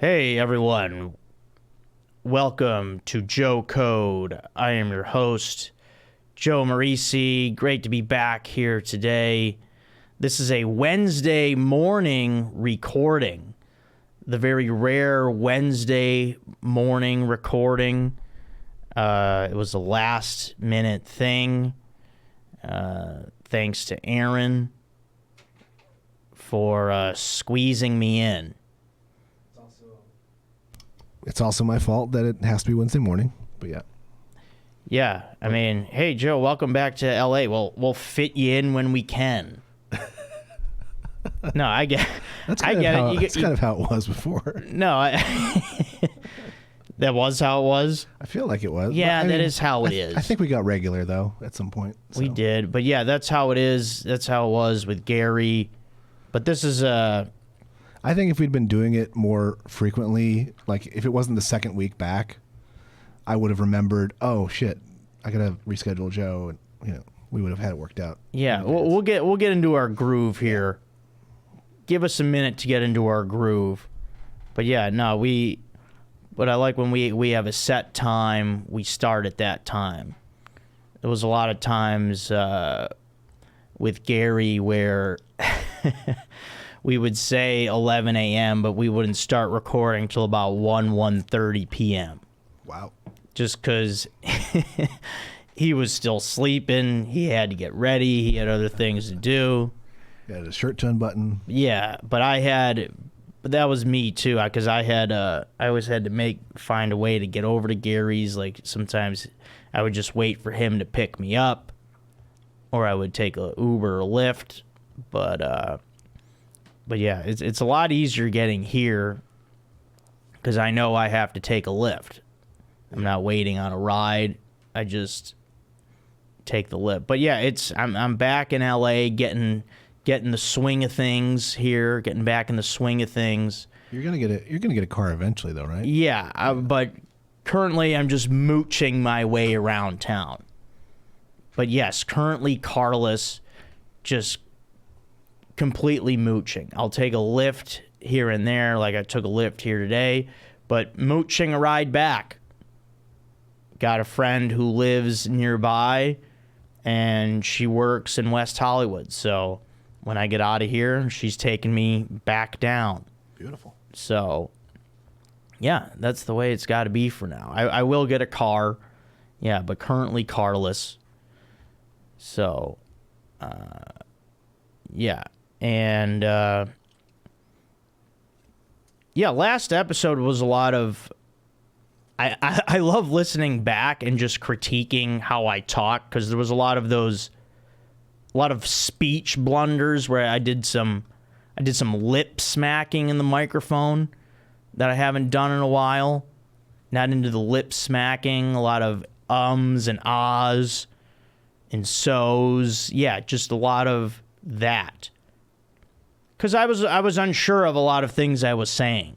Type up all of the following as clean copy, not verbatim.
Hey everyone, welcome to Joe Code. I am your host, Joe Marrese. Great to be back here today. This is a Wednesday morning recording, the very rare Wednesday morning recording. It was a last minute thing. Thanks to Aaron for squeezing me in. It's also my fault that it has to be Wednesday morning, but yeah. Yeah, I mean, hey, Joe, welcome back to L.A. We'll fit you in when we can. No, I get it. That's kind of how it was before. No, that was how it was? I feel like it was. Yeah, that is how it is. I think we got regular, though, at some point. So. We did, but yeah, that's how it is. That's how it was with Gary. But this is I think if we'd been doing it more frequently, like if it wasn't the second week back, I would have remembered, oh shit, I gotta reschedule Joe, and we would have had it worked out. Yeah, we'll get into our groove here. Give us a minute to get into our groove. But yeah, no, but I like when we have a set time, we start at that time. There was a lot of times with Gary where we would say 11 a.m., but we wouldn't start recording till about 1:30 p.m. Wow. Just because he was still sleeping. He had to get ready. He had other things to do. He had a shirt to unbutton. Yeah, but that was me too, because I always had to find a way to get over to Gary's. Like sometimes I would just wait for him to pick me up, or I would take a Uber or Lyft. But yeah, it's a lot easier getting here because I know I have to take a Lyft. I'm not waiting on a ride. I just take the Lyft. But yeah, I'm back in LA, getting the swing of things here, getting back in the swing of things. You're gonna get a car eventually, though, right? Yeah, but currently I'm just mooching my way around town. But yes, currently carless, just completely mooching. I'll take a Lyft here and there, like I took a Lyft here today, but mooching a ride back. Got a friend who lives nearby, and she works in West Hollywood, so when I get out of here, she's taking me back down. Beautiful. So, yeah, that's the way it's got to be for now. I will get a car, yeah, but currently carless. So, yeah. And, yeah, last episode was a lot of... I love listening back and just critiquing how I talk, because there was a lot of speech blunders where I did some lip smacking in the microphone that I haven't done in a while. Not into the lip smacking, a lot of ums and ahs and so's. Yeah, just a lot of that. Because I was unsure of a lot of things I was saying.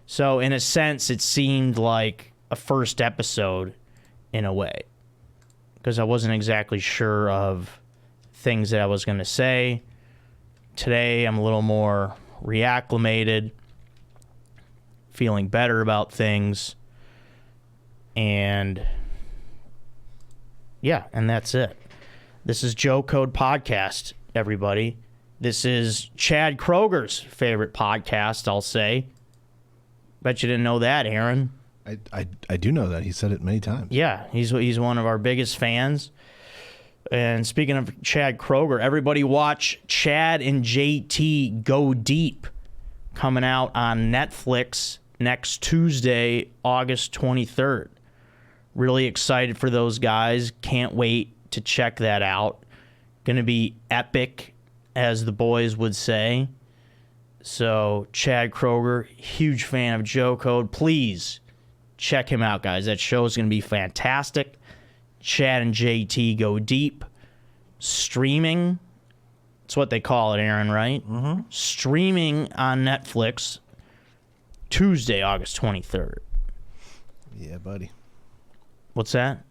So in a sense, it seemed like a first episode in a way. Because I wasn't exactly sure of things that I was going to say. Today, I'm a little more reacclimated, feeling better about things, and yeah, and that's it. This is Joe Code Podcast, everybody. This is Chad Kroger's favorite podcast, I'll say. Bet you didn't know that, Aaron. I do know that. He said it many times. Yeah, he's one of our biggest fans. And speaking of Chad Kroger, everybody watch Chad and JT Go Deep, coming out on Netflix next Tuesday, August 23rd. Really excited for those guys. Can't wait to check that out. Gonna be epic, as the boys would say. So, Chad Kroger, huge fan of Joe Code. Please check him out, guys. That show is gonna be fantastic. Chad and JT Go Deep. Streaming. That's what they call it, Aaron, right? Mm-hmm. Streaming on Netflix Tuesday, August 23rd. Yeah, buddy. What's that?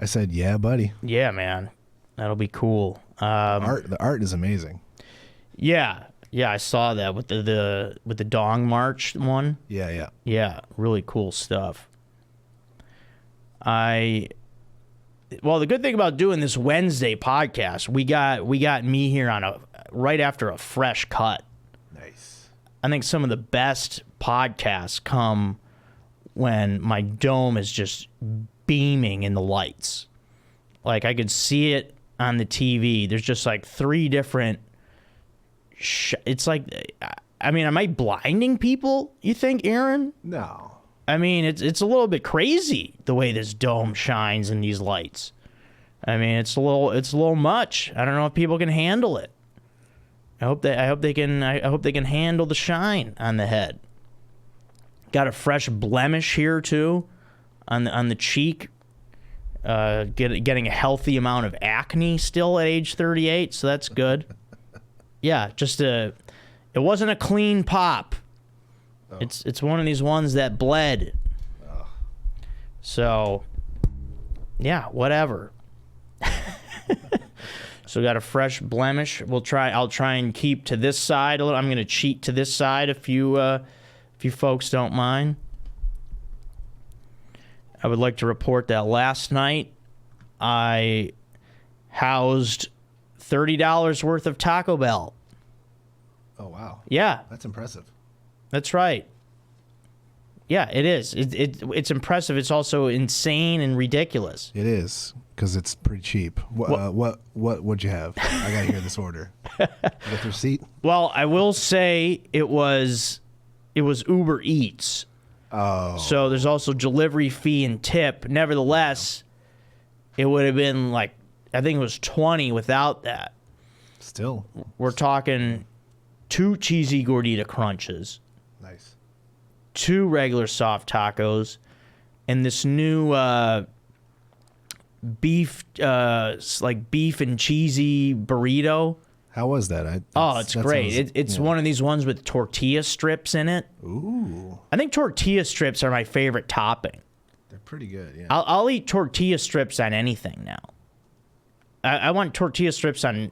I said, yeah, buddy. Yeah, man. That'll be cool. The art is amazing. Yeah. Yeah, I saw that with the Dong March one. Yeah. Yeah, really cool stuff. Well, the good thing about doing this Wednesday podcast, we got me here on right after a fresh cut. Nice. I think some of the best podcasts come when my dome is just beaming in the lights. Like I could see it on the TV. There's just like three different. It's like, I mean, am I blinding people? You think, Aaron? No. I mean, it's a little bit crazy the way this dome shines in these lights. I mean, it's a little much. I don't know if people can handle it. I hope they can handle the shine on the head. Got a fresh blemish here too, on the cheek. Getting a healthy amount of acne still at age 38, so that's good. Yeah, it wasn't a clean pop. Oh. It's one of these ones that bled. Oh. So, yeah, whatever. So got a fresh blemish. I'll try and keep to this side a little. I'm going to cheat to this side if you folks don't mind. I would like to report that last night I housed $30 worth of Taco Bell. Oh, wow. Yeah. That's impressive. That's right. Yeah, it is. It's impressive. It's also insane and ridiculous. It is, because it's pretty cheap. What'd you have? I got to hear this order. You got the receipt? Well, I will say it was Uber Eats. Oh. So there's also delivery fee and tip. Nevertheless, it would have been like, I think it was 20 without that. Still. We're talking 2 cheesy gordita crunches. Nice. 2 regular soft tacos, and this new beef and cheesy burrito. How was that? It's great. It's one of these ones with tortilla strips in it. Ooh. I think tortilla strips are my favorite topping. They're pretty good, yeah. I'll eat tortilla strips on anything now. I want tortilla strips on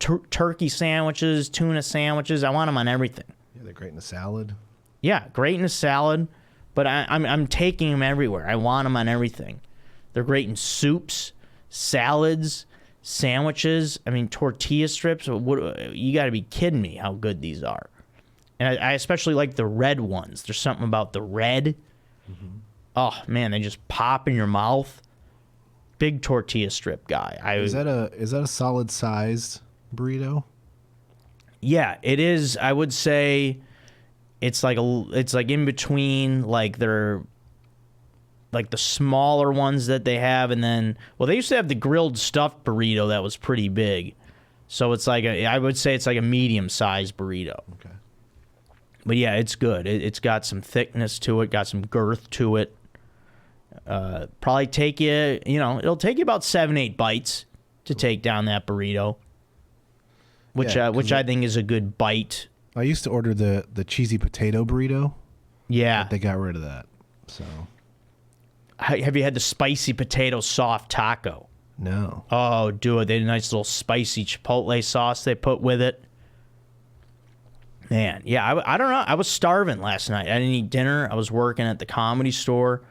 turkey sandwiches, tuna sandwiches. I want them on everything. Yeah, they're great in a salad. Yeah, great in a salad, but I'm taking them everywhere. I want them on everything. They're great in soups, salads, sandwiches. I mean, tortilla strips. You got to be kidding me how good these are. And I especially like the red ones. There's something about the red. Mm-hmm. Oh man, they just pop in your mouth. Big tortilla strip guy. Is that a solid sized burrito? Yeah, it is. I would say it's like in between like the smaller ones that they have, and then they used to have the grilled stuffed burrito that was pretty big. So it's like I would say it's like a medium sized burrito. Okay. But yeah, it's good. It's got some thickness to it, got some girth to it. Probably take it'll take you about 7-8 bites to take down that burrito, which I think is a good bite. I used to order the cheesy potato burrito. Yeah, but they got rid of that. So, have you had the spicy potato soft taco? No. Oh, do it. They had a nice little spicy chipotle sauce they put with it. Man, yeah, I don't know. I was starving last night. I didn't eat dinner. I was working at the Comedy Store.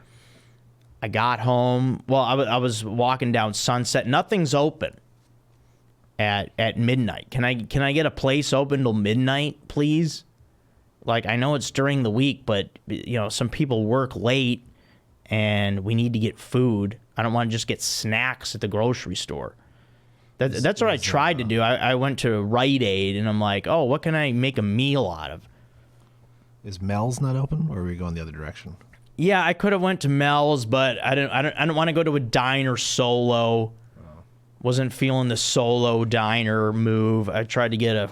I got home. Well, I was walking down Sunset. Nothing's open at midnight. Can I get a place open till midnight, please? Like, I know it's during the week, but some people work late, and we need to get food. I don't want to just get snacks at the grocery store. That's what I tried to do. I went to Rite Aid, and I'm like, oh, what can I make a meal out of? Is Mel's not open, or are we going the other direction? Yeah, I could have went to Mel's, but I don't want to go to a diner solo. Wasn't feeling the solo diner move. I tried to get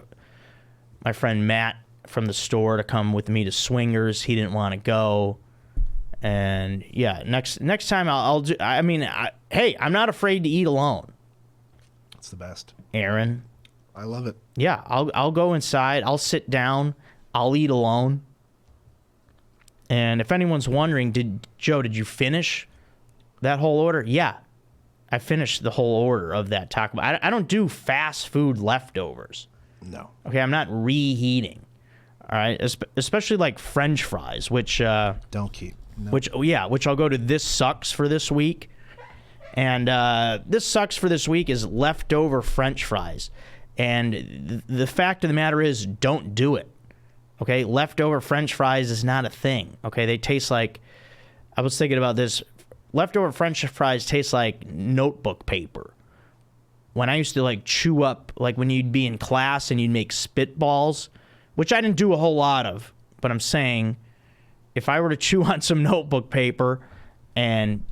my friend Matt from the store to come with me to Swingers. He didn't want to go. And yeah, next time I'll do. I mean, hey, I'm not afraid to eat alone. It's the best, Aaron. I love it. Yeah, I'll go inside. I'll sit down. I'll eat alone. And if anyone's wondering, did you finish that whole order? Yeah, I finished the whole order of that taco. I don't do fast food leftovers. No. Okay, I'm not reheating. All right, especially like French fries, which Don't keep. No. which I'll go to. This sucks for this week, and this sucks for this week is leftover French fries, and the fact of the matter is, don't do it. Okay, leftover French fries is not a thing. Okay, they taste like. I was thinking about this. Leftover French fries taste like notebook paper. When I used to like chew up, like when you'd be in class and you'd make spitballs, which I didn't do a whole lot of, but I'm saying if I were to chew on some notebook paper and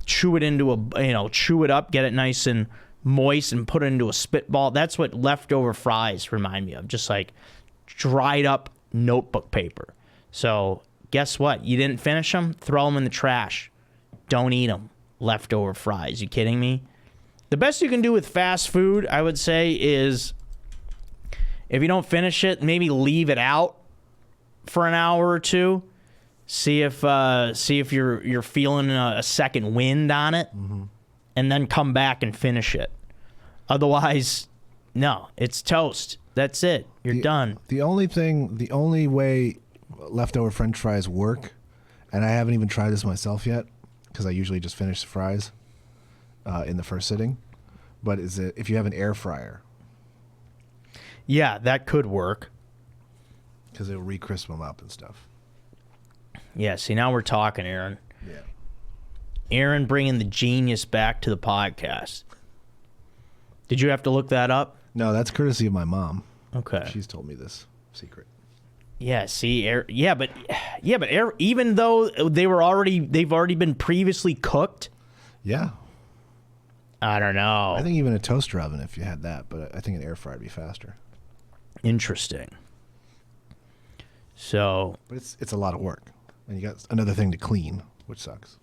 chew it into chew it up, get it nice and moist and put it into a spitball, that's what leftover fries remind me of, just like dried up notebook paper. So guess what? You didn't finish them? Throw them in the trash. Don't eat them. Leftover fries. You kidding me? The best you can do with fast food, I would say, is if you don't finish it, maybe leave it out for an hour or two. See if you're feeling a second wind on it, and then come back and finish it. Otherwise, no, it's toast. That's it. You're done. The only way leftover French fries work, and I haven't even tried this myself yet because I usually just finish the fries in the first sitting, but is it if you have an air fryer? Yeah, that could work. Because it'll re-crisp them up and stuff. Yeah, see, now we're talking, Aaron. Yeah. Aaron bringing the genius back to the podcast. Did you have to look that up? No, that's courtesy of my mom. Okay. She's told me this secret. Yeah, see, even though they've already been previously cooked. Yeah. I don't know. I think even a toaster oven if you had that, but I think an air fryer would be faster. Interesting. So, but it's a lot of work, and you got another thing to clean, which sucks.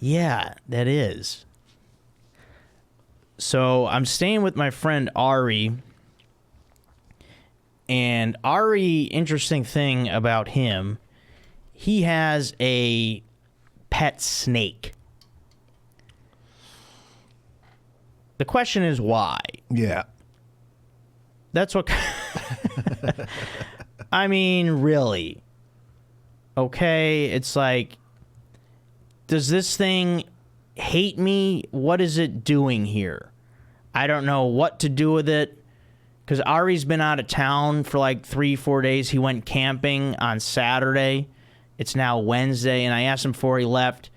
Yeah, that is. So I'm staying with my friend Ari, and Ari, interesting thing about him, he has a pet snake. The question is why? Yeah. That's what... I mean, really. Okay, it's like, does this thing hate me? What is it doing here? I don't know what to do with it. Because Ari's been out of town for like 3-4 days. He went camping on Saturday. It's now Wednesday, and I asked him before he left,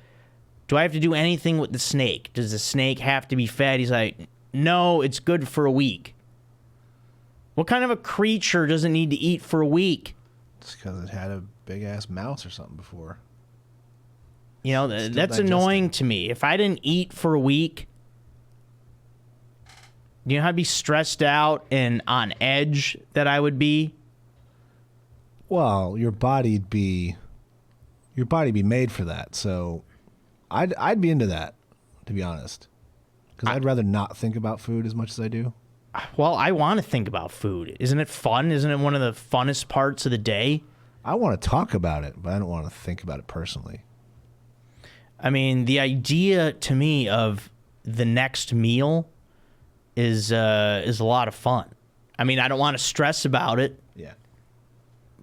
do I have to do anything with the snake? Does the snake have to be fed? He's like, no, it's good for a week. What kind of a creature doesn't need to eat for a week? It's because it had a big-ass mouse or something before. You know, that's annoying to me. If I didn't eat for a week, you know how I'd be stressed out and on edge that I would be? Well, your body'd be made for that. So I'd be into that, to be honest. Because I'd rather not think about food as much as I do. Well, I want to think about food. Isn't it fun? Isn't it one of the funnest parts of the day? I want to talk about it, but I don't want to think about it personally. I mean, the idea to me of the next meal is a lot of fun. I mean, I don't want to stress about it. Yeah.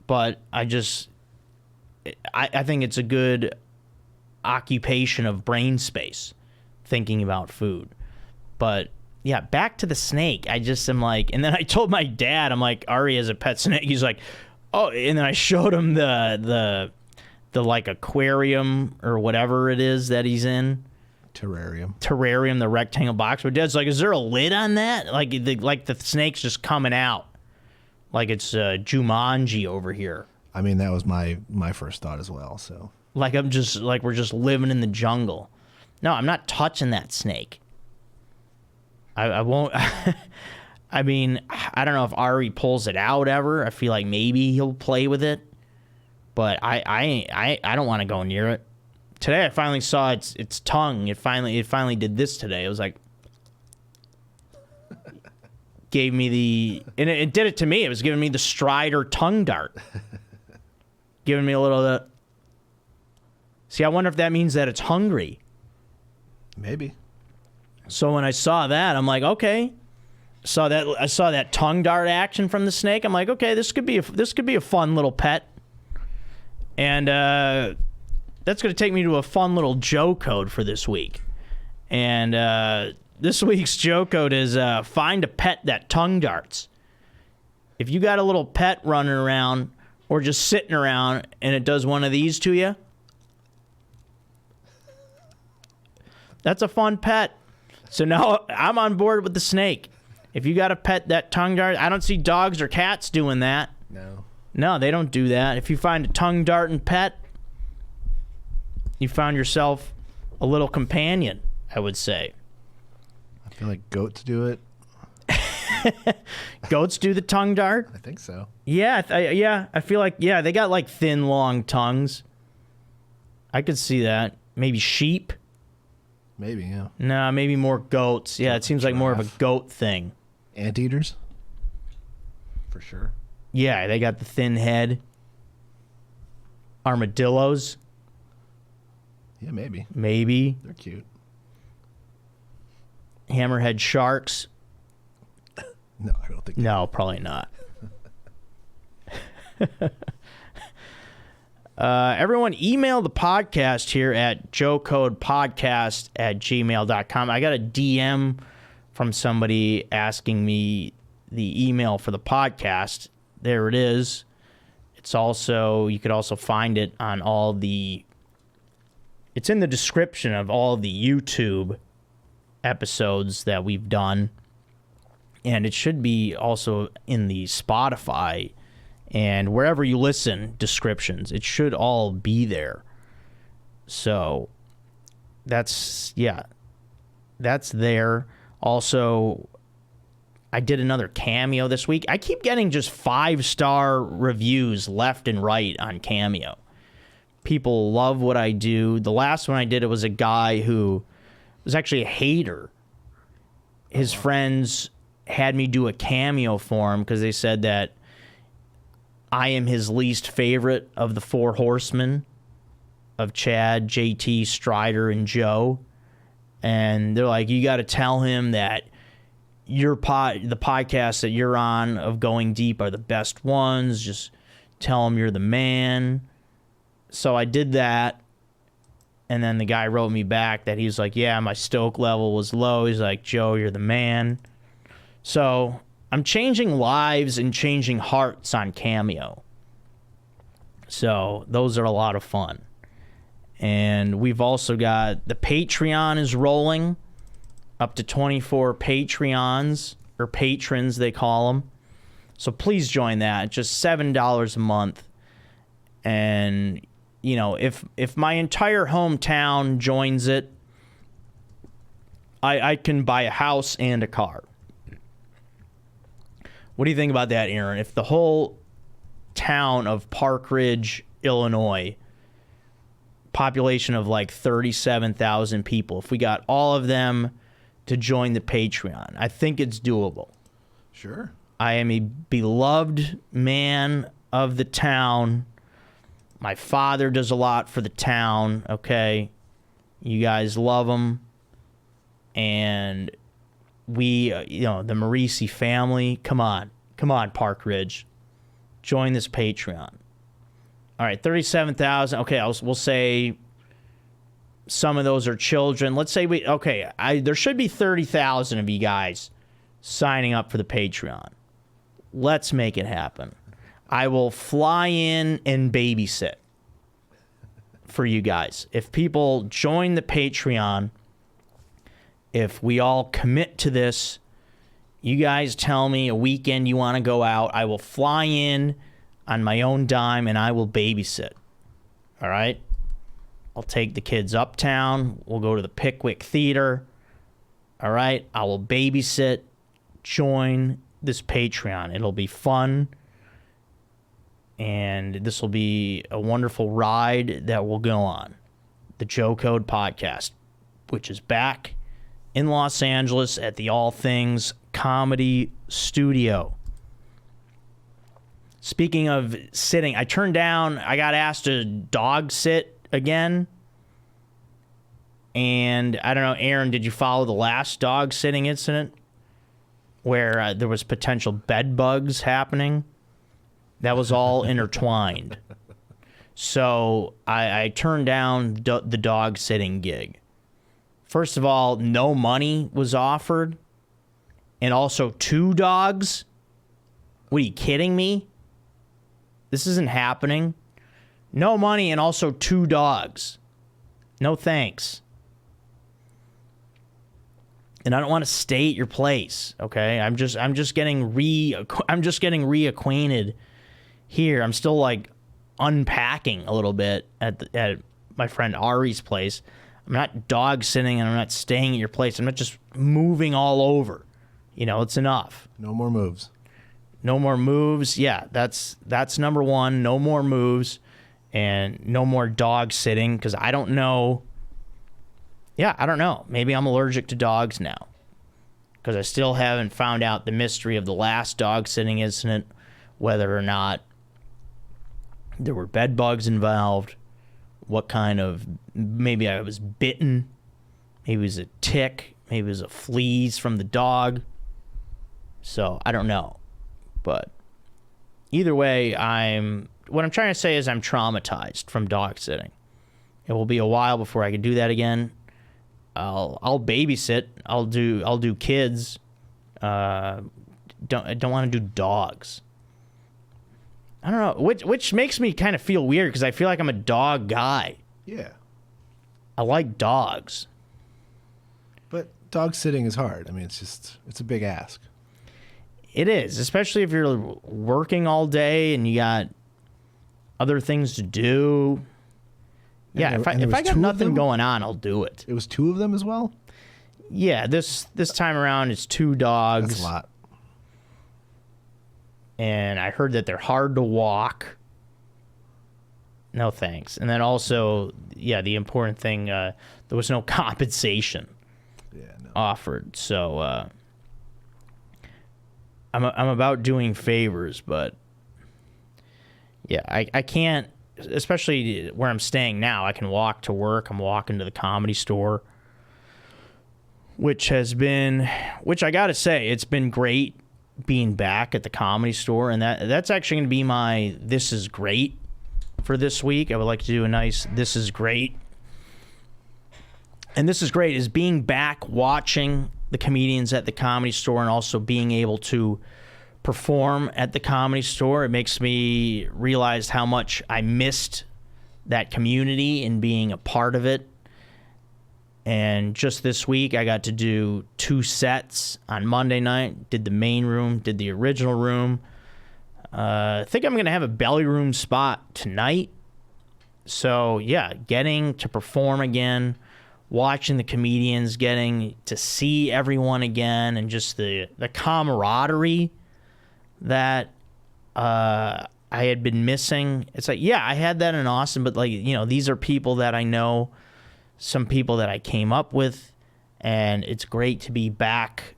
But I think it's a good occupation of brain space, thinking about food. But yeah, back to the snake. I just am like, and then I told my dad, I'm like, Ari has a pet snake. He's like, oh, and then I showed him the like aquarium or whatever it is that he's in. Terrarium, the rectangle box. But Dad's like, is there a lid on that? Like the snake's just coming out, like it's Jumanji over here. I mean, that was my first thought as well. So like we're just living in the jungle. No, I'm not touching that snake. I won't. I mean, I don't know if Ari pulls it out ever. I feel like maybe he'll play with it, but I don't want to go near it. Today I finally saw its tongue. It finally did this today. It was like gave me and it did it to me. It was giving me the Strider tongue dart, giving me a little. See, I wonder if that means that it's hungry. Maybe. So when I saw that, I'm like, okay, I saw that tongue dart action from the snake. I'm like, okay, this could be a fun little pet. And that's going to take me to a fun little Joe code for this week. And this week's Joe code is find a pet that tongue darts. If you got a little pet running around or just sitting around and it does one of these to you, that's a fun pet. So now I'm on board with the snake. If you got a pet that tongue darts, I don't see dogs or cats doing that. No, they don't do that. If you find a tongue darting pet, you found yourself a little companion, I would say. I feel like goats do it. Goats do the tongue dart? I think so. Yeah, I feel like, they got like thin, long tongues. I could see that. Maybe sheep? Maybe, yeah. Nah, maybe more goats. Yeah, it seems like more of a goat thing. Anteaters? For sure. Yeah, they got the thin head. Armadillos? Yeah, maybe. Maybe. They're cute. Hammerhead sharks? No, I don't think. No, probably not. Everyone, email the podcast here at joecodepodcast@gmail.com. I got a DM from somebody asking me the email for the podcast. There it is. It's also, you could also find it on it's in the description of all the YouTube episodes that we've done. And it should be also in the Spotify and wherever you listen descriptions. It should all be there. So that's there. Also, I did another Cameo this week. I keep getting just 5-star reviews left and right on Cameo. People love what I do. The last one I did, it was a guy who was actually a hater. His friends had me do a cameo for him because they said that I am his least favorite of the 4 horsemen of Chad, JT, Strider, and Joe. And they're like, you got to tell him that the podcasts that you're on of Going Deep are the best ones. Just tell him you're the man. So I did that. And then the guy wrote me back that he's like, yeah, my stoke level was low. He's like, Joe, you're the man. So I'm changing lives and changing hearts on Cameo. So those are a lot of fun. And we've also got the Patreon is rolling up to 24 Patreons, or patrons they call them. So please join that. Just $7 a month. And, you know, if my entire hometown joins it, I can buy a house and a car. What do you think about that, Aaron? If the whole town of Park Ridge, Illinois, population of like 37,000 people, if we got all of them to join the Patreon, I think it's doable. Sure. I am a beloved man of the town. My father does a lot for the town, okay? You guys love him. And we, the Marrese family, come on, Park Ridge. Join this Patreon. All right, 37,000. Okay, we'll say some of those are children. Let's say there should be 30,000 of you guys signing up for the Patreon. Let's make it happen. I will fly in and babysit for you guys. If people join the Patreon, if we all commit to this, you guys tell me a weekend you want to go out, I will fly in on my own dime and I will babysit. All right? I'll take the kids uptown. We'll go to the Pickwick Theater. All right? I will babysit. Join this Patreon. It'll be fun. And this will be a wonderful ride that will go on. The Joe Code Podcast, which is back in Los Angeles at the All Things Comedy Studio. Speaking of sitting, I got asked to dog sit again. And I don't know, Aaron, did you follow the last dog sitting incident? where there was potential bed bugs happening. That was all intertwined. So I turned down the dog sitting gig. First of all, no money was offered. And also 2 dogs? What, are you kidding me? This isn't happening. No money and also 2 dogs. No thanks. And I don't want to stay at your place, okay? I'm just getting reacquainted here. I'm still like unpacking a little bit at my friend Ari's place. I'm not dog sitting and I'm not staying at your place. I'm not just moving all over. You know, it's enough. No more moves. No more moves. Yeah, that's number 1. No more moves and no more dog sitting because I don't know. Yeah, I don't know. Maybe I'm allergic to dogs now because I still haven't found out the mystery of the last dog sitting incident, whether or not there were bed bugs involved, what kind of, maybe I was bitten, maybe it was a tick, maybe it was a fleas from the dog. So I don't know. But either way, what I'm trying to say is I'm traumatized from dog sitting. It will be a while before I can do that again. I'll babysit. I'll do kids. I don't want to do dogs. I don't know, which makes me kind of feel weird because I feel like I'm a dog guy. Yeah. I like dogs. But dog sitting is hard. I mean, it's a big ask. It is, especially if you're working all day and you got other things to do. Yeah, if I got nothing going on, I'll do it. It was 2 of them as well? Yeah, this time around it's 2 dogs. That's a lot. And I heard that they're hard to walk. No thanks. And then also, yeah, the important thing, there was no compensation offered. So I'm about doing favors, but yeah, I can't, especially where I'm staying now. I can walk to work. I'm walking to the Comedy Store, which I gotta say, it's been great being back at the Comedy Store, and that's actually going to be my This Is Great for this week. I would like to do a nice This Is Great. And This Is Great is being back watching the comedians at the Comedy Store and also being able to perform at the Comedy Store. It makes me realize how much I missed that community and being a part of it. And just this week, I got to do 2 sets on Monday night. Did the main room, did the original room. I think I'm going to have a belly room spot tonight. So, yeah, getting to perform again, watching the comedians, getting to see everyone again, and just the camaraderie that I had been missing. It's like, yeah, I had that in Austin, but, like, you know, these are people that I know, some people that I came up with, and it's great to be back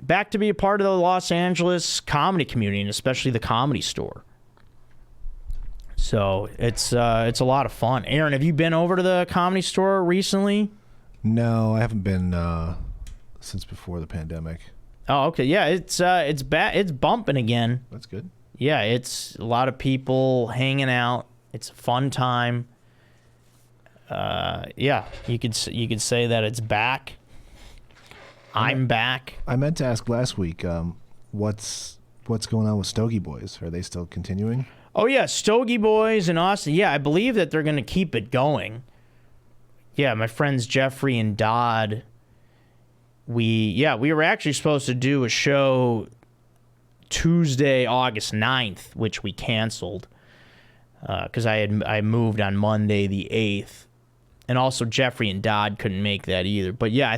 to be a part of the Los Angeles comedy community, and especially the Comedy Store. So it's a lot of fun. Aaron, have you been over to the Comedy Store recently? No, I haven't been since before the pandemic. Oh, okay. Yeah, it's bumping again. That's good. Yeah, it's a lot of people hanging out. It's a fun time. Yeah, you could say that it's back. I'm back. I meant to ask last week, what's going on with Stogie Boys? Are they still continuing? Oh yeah, Stogie Boys in Austin. Yeah, I believe that they're going to keep it going. Yeah, my friends Jeffrey and Dodd. We were actually supposed to do a show Tuesday, August 9th, which we canceled because I moved on Monday the 8th. And also Jeffrey and Dodd couldn't make that either. But yeah, I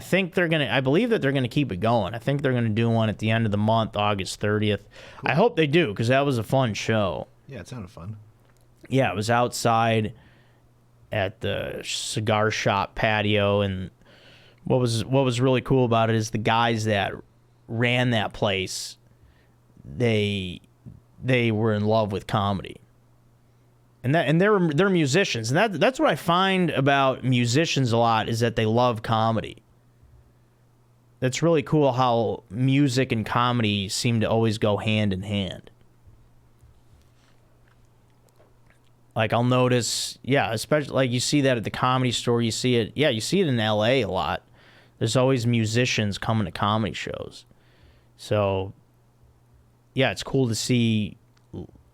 believe that they're going to keep it going. I think they're going to do one at the end of the month, August 30th. Cool. I hope they do, because that was a fun show. Yeah, it sounded fun. Yeah, it was outside at the cigar shop patio, and what was really cool about it is the guys that ran that place, they were in love with comedy. And they're musicians, and that's what I find about musicians a lot, is that they love comedy. that's really cool how music and comedy seem to always go hand in hand. Like, I'll notice, yeah, especially, like, you see that at the Comedy Store. You see it, yeah, you see it in L.A. a lot. There's always musicians coming to comedy shows. So, yeah, it's cool to see.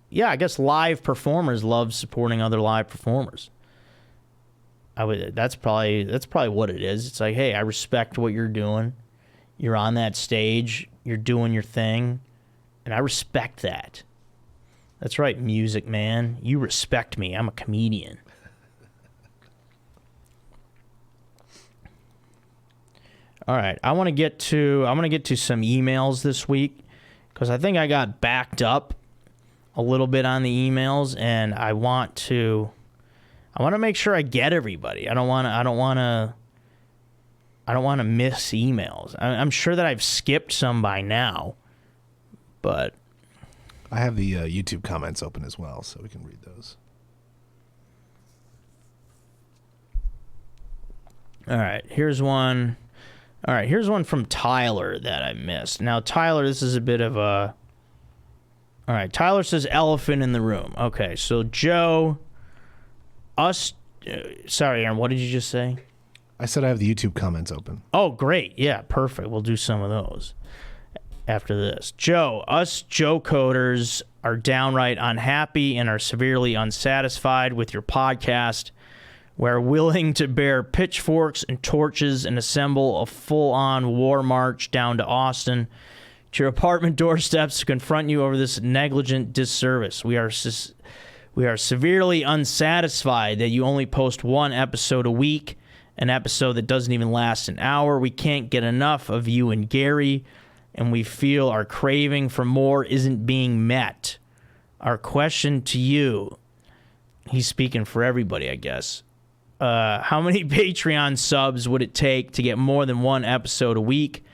Yeah, I guess live performers love supporting other live performers. That's probably what it is. It's like, hey, I respect what you're doing. You're on that stage. You're doing your thing. And I respect that. That's right, Music Man. You respect me. I'm a comedian. All right, I want to get to some emails this week because I think I got backed up a little bit on the emails, and I want to make sure I get everybody. I don't want to miss emails. I'm sure that I've skipped some by now, but I have the YouTube comments open as well, so we can read those. All right, here's one. All right, here's one from Tyler that I missed. Now, Tyler, this is a bit of a... All right, Tyler says elephant in the room. Okay, so Joe, sorry, Aaron, what did you just say? I said I have the YouTube comments open. Oh, great. Yeah, perfect. We'll do some of those after this. Joe, us Joe coders are downright unhappy and are severely unsatisfied with your podcast. We're willing to bear pitchforks and torches and assemble a full-on war march down to Austin to your apartment doorsteps to confront you over this negligent disservice. We are severely unsatisfied that you only post one episode a week, an episode that doesn't even last an hour. We can't get enough of you and Gary, and we feel our craving for more isn't being met. Our question to you, he's speaking for everybody, I guess. How many Patreon subs would it take to get more than one episode a week?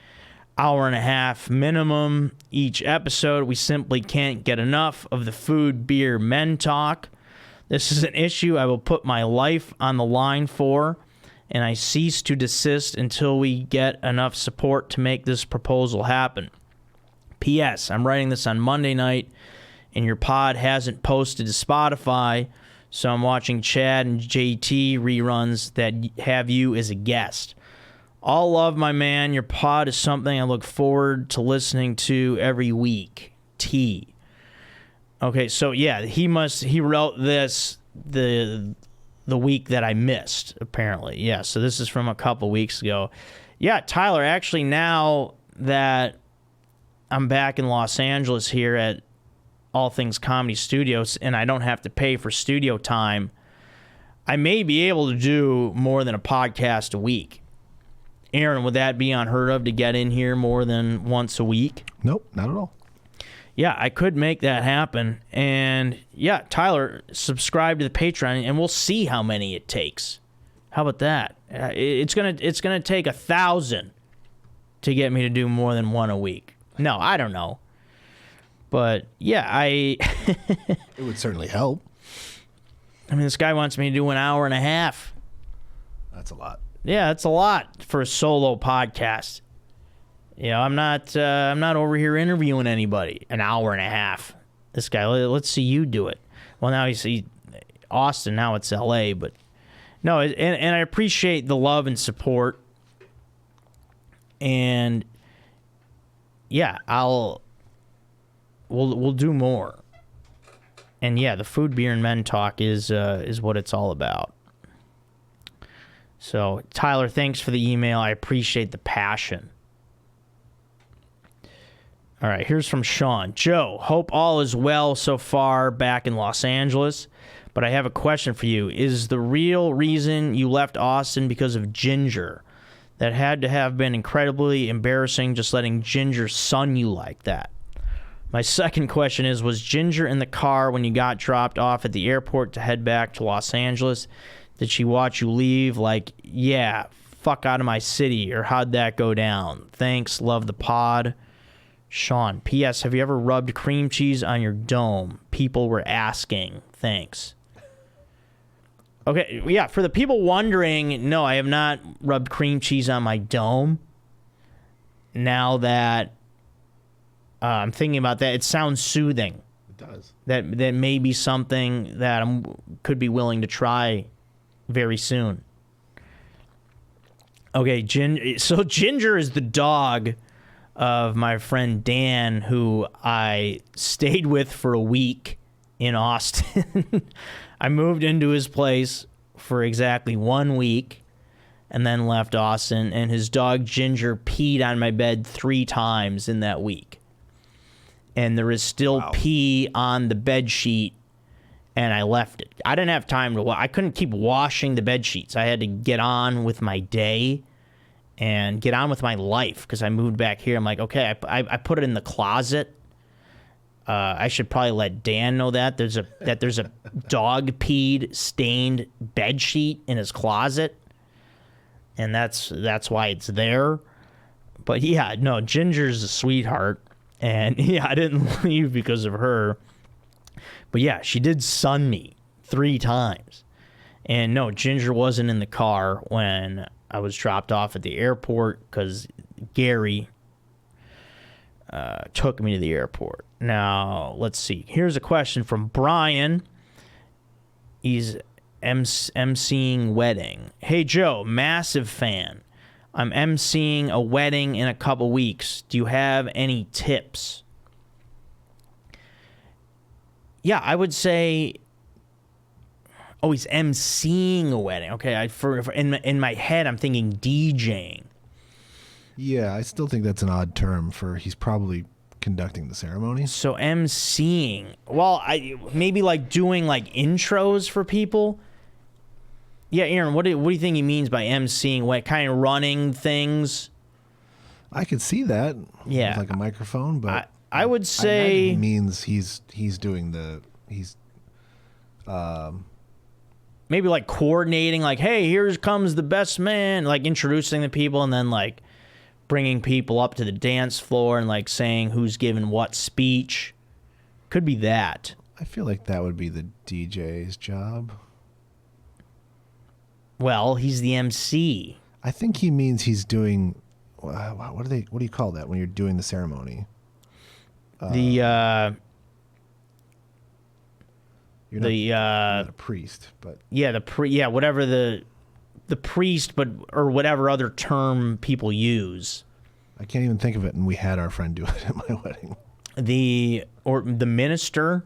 Hour and a half minimum each episode. We simply can't get enough of the food, beer, men talk. This is an issue I will put my life on the line for, and I cease to desist until we get enough support to make this proposal happen. P.S. I'm writing this on Monday night, and your pod hasn't posted to Spotify, so I'm watching Chad and JT reruns that have you as a guest. All love, my man. Your pod is something I look forward to listening to every week. T. Okay, so yeah, he wrote this the week that I missed, apparently. Yeah, so this is from a couple weeks ago. Yeah, Tyler, actually now that I'm back in Los Angeles here at All Things Comedy Studios, and I don't have to pay for studio time, I may be able to do more than a podcast a week. Aaron, would that be unheard of to get in here more than once a week? Nope, not at all. Yeah, I could make that happen. And yeah, Tyler, subscribe to the Patreon, and we'll see how many it takes. How about that? It's gonna take 1,000 to get me to do more than one a week. No, I don't know. But, yeah, It would certainly help. I mean, this guy wants me to do an hour and a half. That's a lot. Yeah, that's a lot for a solo podcast. You know, I'm not over here interviewing anybody. An hour and a half. This guy, let's see you do it. Well, now you see Austin, now it's L.A., but... No, and I appreciate the love and support. And, yeah, We'll do more. And yeah, the food, beer, and men talk is what it's all about. So, Tyler, thanks for the email. I appreciate the passion. All right, here's from Sean. Joe, hope all is well so far back in Los Angeles, but I have a question for you. Is the real reason you left Austin because of Ginger? That had to have been incredibly embarrassing, just letting Ginger son you like that. My second question is, was Ginger in the car when you got dropped off at the airport to head back to Los Angeles? Did she watch you leave like, yeah, fuck out of my city, or how'd that go down? Thanks, love the pod. Sean, P.S. Have you ever rubbed cream cheese on your dome? People were asking. Thanks. Okay, yeah, for the people wondering, no, I have not rubbed cream cheese on my dome. now that I'm thinking about that, it sounds soothing. It does. That may be something that I could be willing to try very soon. Okay, so Ginger is the dog of my friend Dan, who I stayed with for a week in Austin. I moved into his place for exactly 1 week and then left Austin, and his dog Ginger peed on my bed 3 times in that week. And there is still pee on the bed sheet, and I left it. I didn't have time to I couldn't keep washing the bed sheets. I had to get on with my day and get on with my life because I moved back here. I'm like, okay, I put it in the closet. I should probably let Dan know that there's a dog peed stained bed sheet in his closet, and that's why it's there. But yeah, no, Ginger's a sweetheart, and yeah, I didn't leave because of her. But yeah, she did sun me 3 times, and no, Ginger wasn't in the car when I was dropped off at the airport because Gary took me to the airport. Now, let's see. Here's a question from Brian. He's emceeing wedding. Hey, Joe, massive fan. I'm emceeing a wedding in a couple weeks. Do you have any tips? Yeah, I would say... Oh, he's emceeing a wedding. Okay, in my head, I'm thinking DJing. Yeah, I still think that's an odd term for he's probably conducting the ceremony. So emceeing. Well, maybe like doing like intros for people. Yeah, Aaron, what do you think he means by emceeing? What kind of running things? I could see that. Yeah, with like a microphone, but I would say he means he's doing maybe like coordinating, like, hey, here comes the best man, like introducing the people, and then like bringing people up to the dance floor and like saying who's giving what speech. Could be that. I feel like that would be the DJ's job. Well, he's the MC. I think he means he's doing. What do you call that when you're doing the ceremony? You're not a priest, but whatever the priest, but or whatever other term people use. I can't even think of it, and we had our friend do it at my wedding. The minister,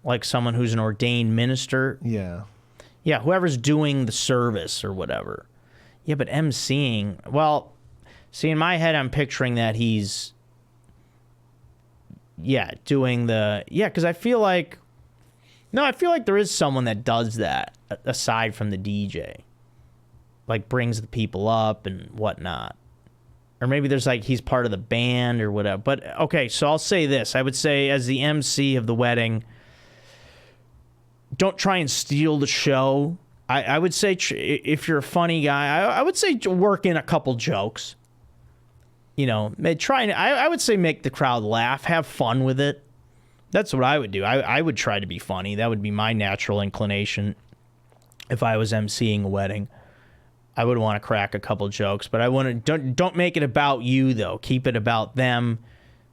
like someone who's an ordained minister. Yeah, whoever's doing the service or whatever. Yeah, but emceeing, well, see, in my head, I'm picturing that he's, doing because I feel like there is someone that does that aside from the DJ. Like brings the people up and whatnot. Or maybe there's like he's part of the band or whatever. But okay, so I'll say this. I would say as the MC of the wedding, don't try and steal the show. I would say if you're a funny guy, I would say work in a couple jokes. You know, I would say make the crowd laugh, have fun with it. That's what I would do. I would try to be funny. That would be my natural inclination if I was emceeing a wedding. I would want to crack a couple jokes, but don't make it about you though. Keep it about them.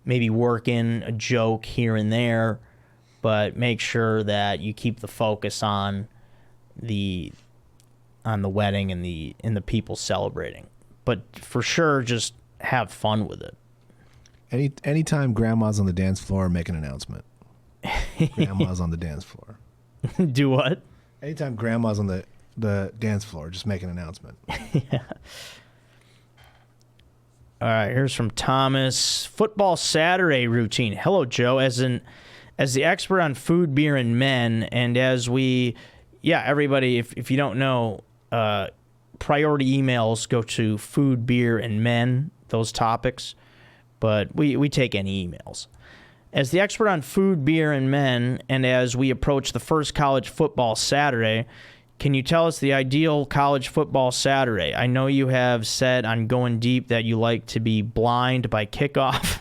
Maybe work in a joke here and there, but make sure that you keep the focus on the wedding and the people celebrating. But for sure, just have fun with it. Anytime grandma's on the dance floor, make an announcement. Grandma's on the dance floor. Do what? Anytime grandma's on the dance floor, just make an announcement. Yeah. All right, here's from Thomas. Football Saturday routine. Hello, Joe. As the expert on food, beer, and men, and as everybody, if you don't know, priority emails go to food, beer, and men, those topics. But we take any emails. As the expert on food, beer, and men, and as we approach the first college football Saturday, can you tell us the ideal college football Saturday? I know you have said on Going Deep that you like to be blind by kickoff.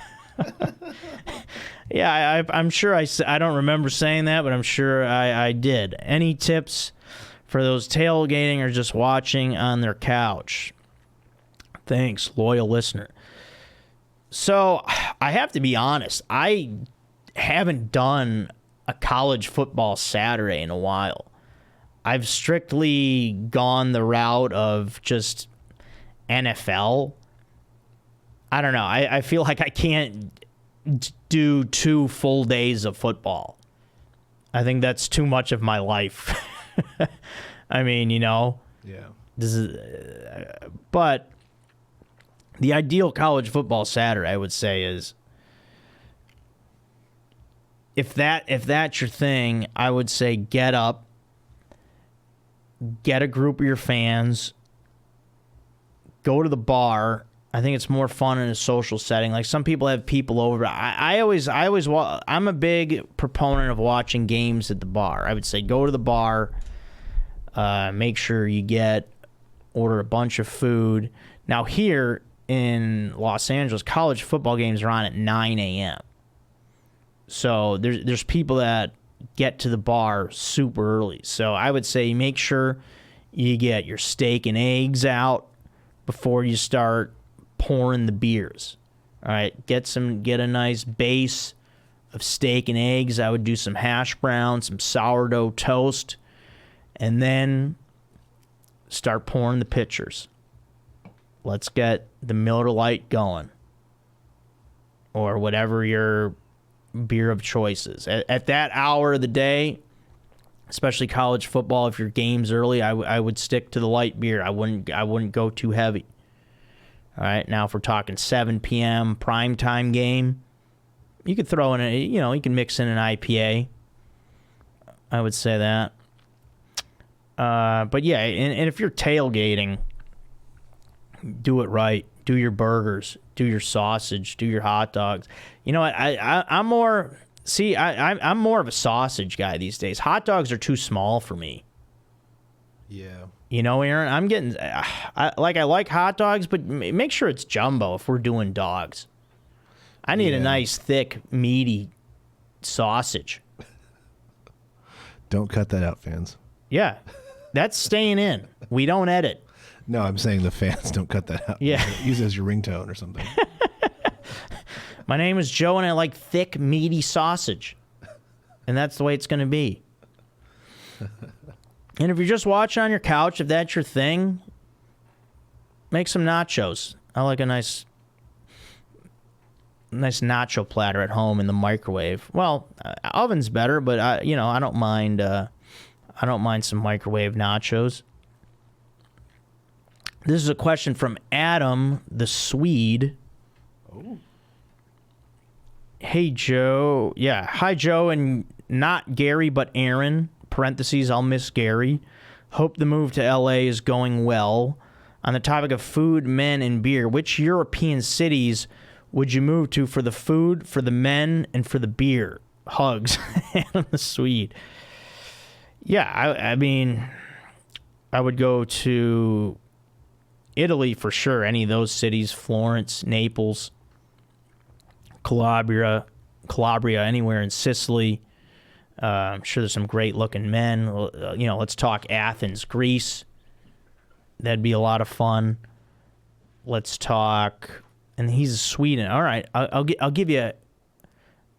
Yeah, I'm sure I don't remember saying that, but I'm sure I did. Any tips for those tailgating or just watching on their couch? Thanks, loyal listener. So I have to be honest. I haven't done a college football Saturday in a while. I've strictly gone the route of just NFL. I don't know. I feel like I can't do 2 full days of football. I think that's too much of my life. I mean, Yeah. this is, but the ideal college football Saturday, I would say, is if that's your thing, I would say get up, get a group of your fans, go to the bar. I think it's more fun in a social setting. Like some people have people over. I'm a big proponent of watching games at the bar. I would say go to the bar, make sure you order a bunch of food. Now here in Los Angeles, college football games are on at 9 a.m. So there's people that get to the bar super early. So I would say make sure you get your steak and eggs out before you start pouring the beers. All right, get a nice base of steak and eggs. I would do some hash browns, some sourdough toast, and then start pouring the pitchers. Let's get the Miller Lite going, or whatever your beer of choice is. At that hour of the day, especially college football, if your game's early, I would stick to the light beer. I wouldn't go too heavy. All right, now if we're talking 7 p.m. primetime game, you could throw in you can mix in an IPA. I would say that. But yeah, and if you're tailgating, do it right. Do your burgers, do your sausage, do your hot dogs. You know what? I'm more of a sausage guy these days. Hot dogs are too small for me. Yeah. You know, Aaron, I'm getting I like hot dogs, but make sure it's jumbo if we're doing dogs. I need a nice, thick, meaty sausage. Don't cut that out, fans. Yeah, that's staying in. We don't edit. No, I'm saying the fans don't cut that out. Yeah. Use it as your ringtone or something. My name is Joe, and I like thick, meaty sausage. And that's the way it's going to be. And if you're just watching on your couch, if that's your thing, make some nachos. I like a nice nacho platter at home in the microwave. Well, oven's better, but I don't mind. I don't mind some microwave nachos. This is a question from Adam the Swede. Oh. Hey, Joe. Yeah. Hi, Joe, and not Gary, but Aaron. Parentheses, I'll miss Gary. Hope the move to LA is going well. On the topic of food, men, and beer, which European cities would you move to for the food, for the men, and for the beer? Hugs. Adam the Swede. Yeah, I mean, I would go to Italy for sure. Any of those cities, Florence, Naples, Calabria, anywhere in Sicily. I'm sure there's some great looking men. Let's talk Athens, Greece. That'd be a lot of fun. Let's talk, and he's Sweden. All right, I'll give you. I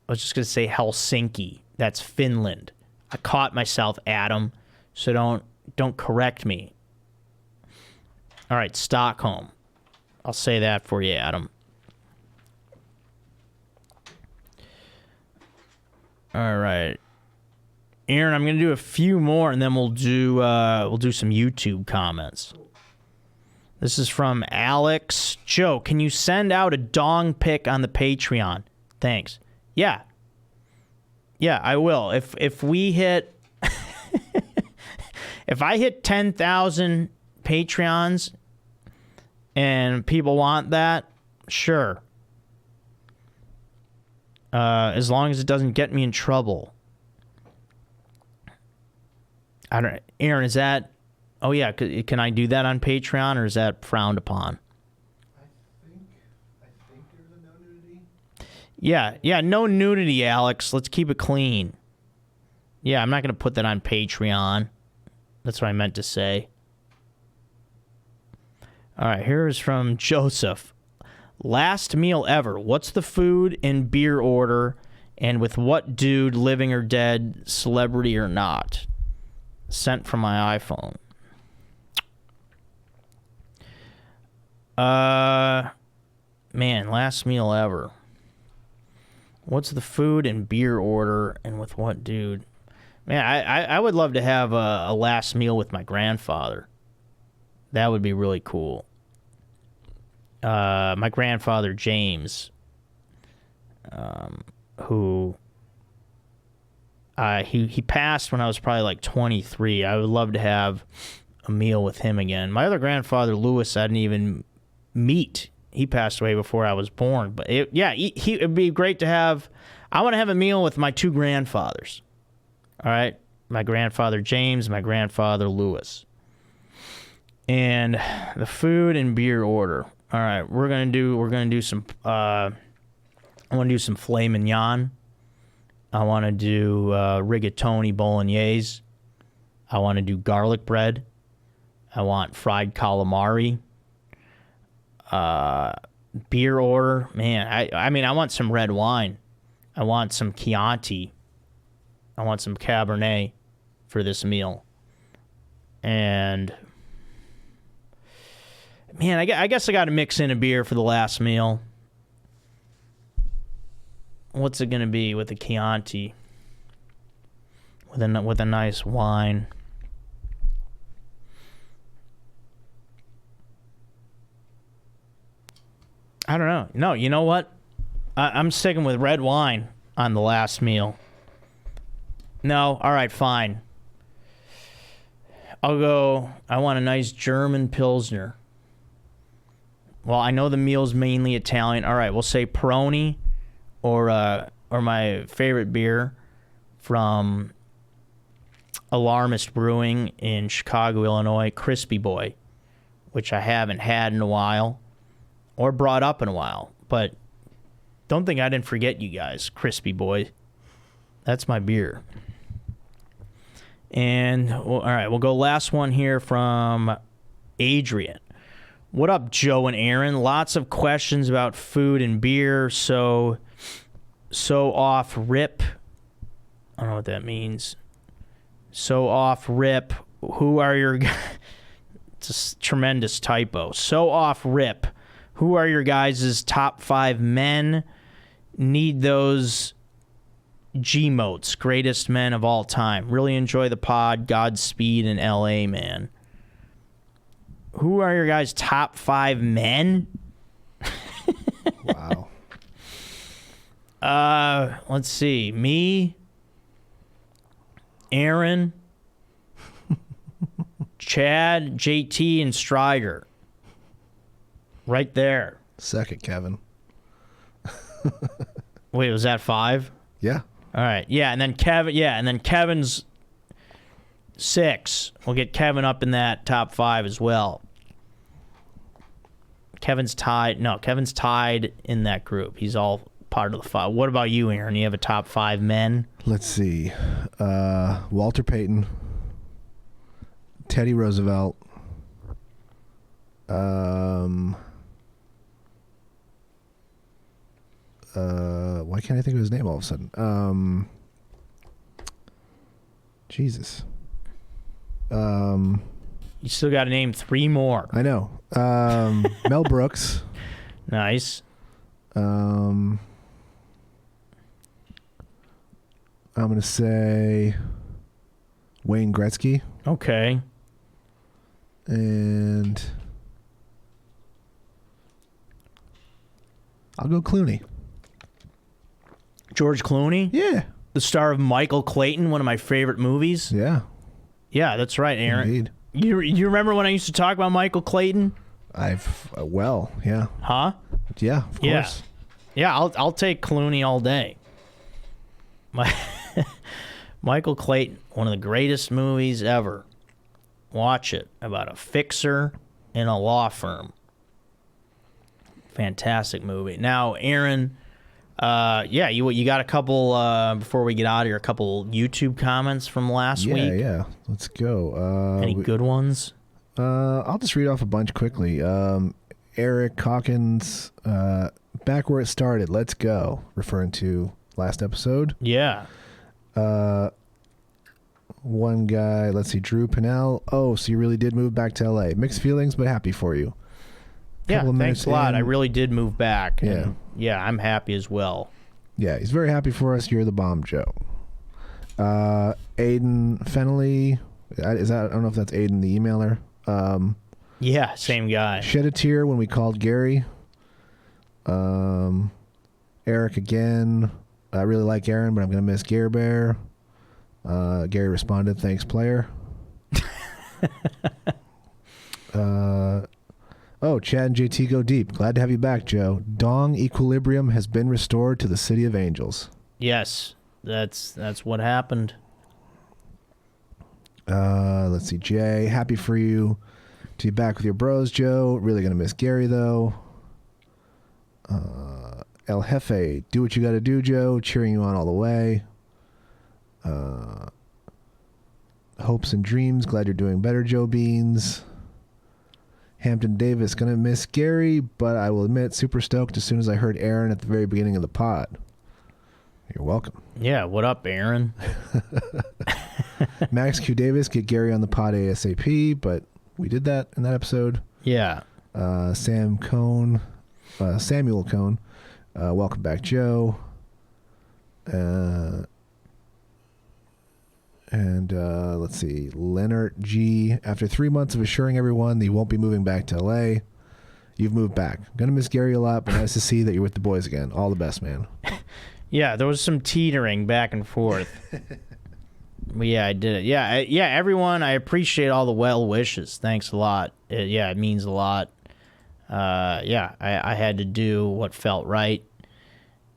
was just gonna say Helsinki. That's Finland. I caught myself, Adam. So don't correct me. All right, Stockholm. I'll say that for you, Adam. All right, Aaron, I'm gonna do a few more, and then we'll do some YouTube comments. This is from Alex. Joe, can you send out a dong pic on the Patreon? Thanks. Yeah, I will. If we hit, if I hit 10,000 Patreons, and people want that, sure. As long as it doesn't get me in trouble. I don't. Aaron, is that? Oh yeah, can I do that on Patreon, or is that frowned upon? I think there's a no nudity. Yeah, no nudity, Alex. Let's keep it clean. Yeah, I'm not gonna put that on Patreon. That's what I meant to say. All right, here's from Joseph. Last meal ever. What's the food and beer order, and with what dude, living or dead, celebrity or not? Sent from my iPhone. Man, last meal ever. What's the food and beer order, and with what dude? Man, I would love to have a last meal with my grandfather. That would be really cool. My grandfather, James, who he passed when I was probably like 23. I would love to have a meal with him again. My other grandfather, Lewis, I didn't even meet. He passed away before I was born. But it'd be great to have. I want to have a meal with my two grandfathers. All right, my grandfather James, my grandfather Lewis, and the food and beer order. All right, we're gonna do some. I want to do some filet mignon. I want to do rigatoni bolognese. I want to do garlic bread. I want fried calamari. Beer order, man. I mean, I want some red wine. I want some Chianti. I want some Cabernet for this meal. And man, I guess I got to mix in a beer for the last meal. What's it gonna be with the Chianti? With a nice wine. I don't know. No, you know what? I'm sticking with red wine on the last meal. No, all right, fine. I'll go. I want a nice German Pilsner. Well, I know the meal's mainly Italian. All right, we'll say Peroni, or my favorite beer from Alarmist Brewing in Chicago, Illinois, Crispy Boy, which I haven't had in a while or brought up in a while. But don't think I didn't forget you guys, Crispy Boy. That's my beer. And, well, all right, we'll go last one here from Adrian. What up, Joe and Aaron? Lots of questions about food and beer, so off rip. I don't know what that means. So off rip. Who are your... It's a tremendous typo. So off rip. Who are your guys' top 5 men? Need those G-motes, greatest men of all time. Really enjoy the pod. Godspeed in L.A., man. Who are your guys' top 5 men? Wow. Let's see. Me, Aaron, Chad, JT, and Strider. Right there. Second, Kevin. Wait, was that 5? Yeah. All right. Yeah, and then Kevin. Yeah, and then Kevin's 6. We'll get Kevin up in that top 5 as well. Kevin's tied. No, Kevin's tied in that group. He's all part of the 5. What about you, Aaron? You have a top 5 men? Let's see. Walter Payton, Teddy Roosevelt, why can't I think of his name all of a sudden? Jesus. You still got to name 3 more. I know. Mel Brooks. Nice. I'm going to say Wayne Gretzky. Okay. And I'll go Clooney. George Clooney? Yeah. The star of Michael Clayton, one of my favorite movies. Yeah. Yeah, that's right, Aaron. Indeed. You remember when I used to talk about Michael Clayton? Yeah. Huh? Yeah, of course. Yeah, I'll take Clooney all day. Michael Clayton, one of the greatest movies ever. Watch it. About a fixer in a law firm. Fantastic movie. Now, Aaron, you got a couple, before we get out of here, a couple YouTube comments from last week? Yeah. Let's go. Any good ones? I'll just read off a bunch quickly. Eric Hawkins, back where it started. Let's go. Referring to last episode. Yeah. One guy, let's see, Drew Pinnell. Oh, so you really did move back to LA. Mixed feelings, but happy for you. Yeah, thanks a lot. I really did move back. Yeah. And yeah, I'm happy as well. Yeah, he's very happy for us. You're the bomb, Joe. Aiden Fennelly. I don't know if that's Aiden, the emailer. Yeah, same guy. Shed a tear when we called Gary. Eric again. I really like Aaron, but I'm going to miss Gare Bear. Gary responded, thanks, player. Chad and JT go deep. Glad to have you back, Joe. Dong equilibrium has been restored to the City of Angels. Yes, that's what happened. Let's see, Jay. Happy for you to be back with your bros, Joe. Really going to miss Gary, though. El Jefe, do what you got to do, Joe. Cheering you on all the way. Hopes and dreams. Glad you're doing better, Joe Beans. Hampton Davis, gonna miss Gary, but I will admit, super stoked as soon as I heard Aaron at the very beginning of the pod. You're welcome. Yeah, what up, Aaron? Max Q Davis, get Gary on the pod ASAP, but we did that in that episode. Yeah. Samuel Cone, welcome back, Joe. And let's see, Leonard G. After 3 months of assuring everyone that you won't be moving back to LA, you've moved back. Gonna miss Gary a lot, but nice to see that you're with the boys again. All the best, man. Yeah, there was some teetering back and forth. But yeah, I did it. Yeah, everyone, I appreciate all the well wishes. Thanks a lot. It means a lot. I had to do what felt right.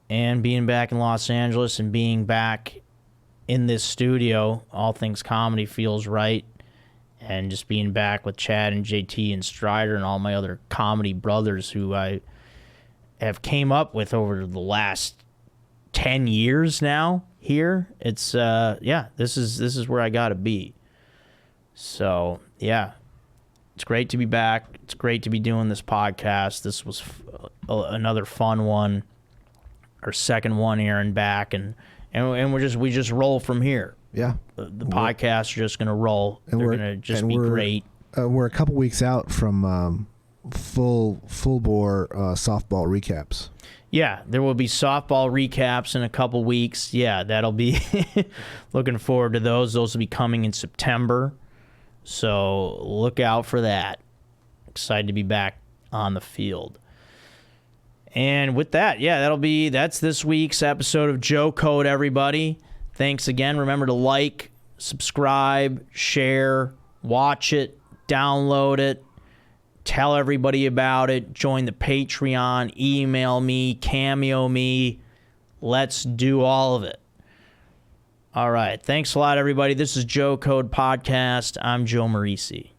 And being back in Los Angeles and being back in this studio, All Things Comedy feels right. And just being back with Chad and JT and Strider and all my other comedy brothers who I have came up with over the last 10 years now here. It's, this is where I got to be. So, yeah, it's great to be back. It's great to be doing this podcast. This was another fun one, our second one, Aaron, back, and we just roll from here. Yeah, the podcasts are just gonna roll. They're gonna just be great. We're a couple weeks out from full bore softball recaps. Yeah, there will be softball recaps in a couple weeks. Yeah, that'll be looking forward to those. Those will be coming in September, so look out for that. Excited to be back on the field. And with that, that's this week's episode of Joe Code, everybody. Thanks again. Remember to like, subscribe, share, watch it, download it, tell everybody about it, join the Patreon, email me, Cameo me. Let's do all of it. All right. Thanks a lot, everybody. This is Joe Code Podcast. I'm Joe Marrese.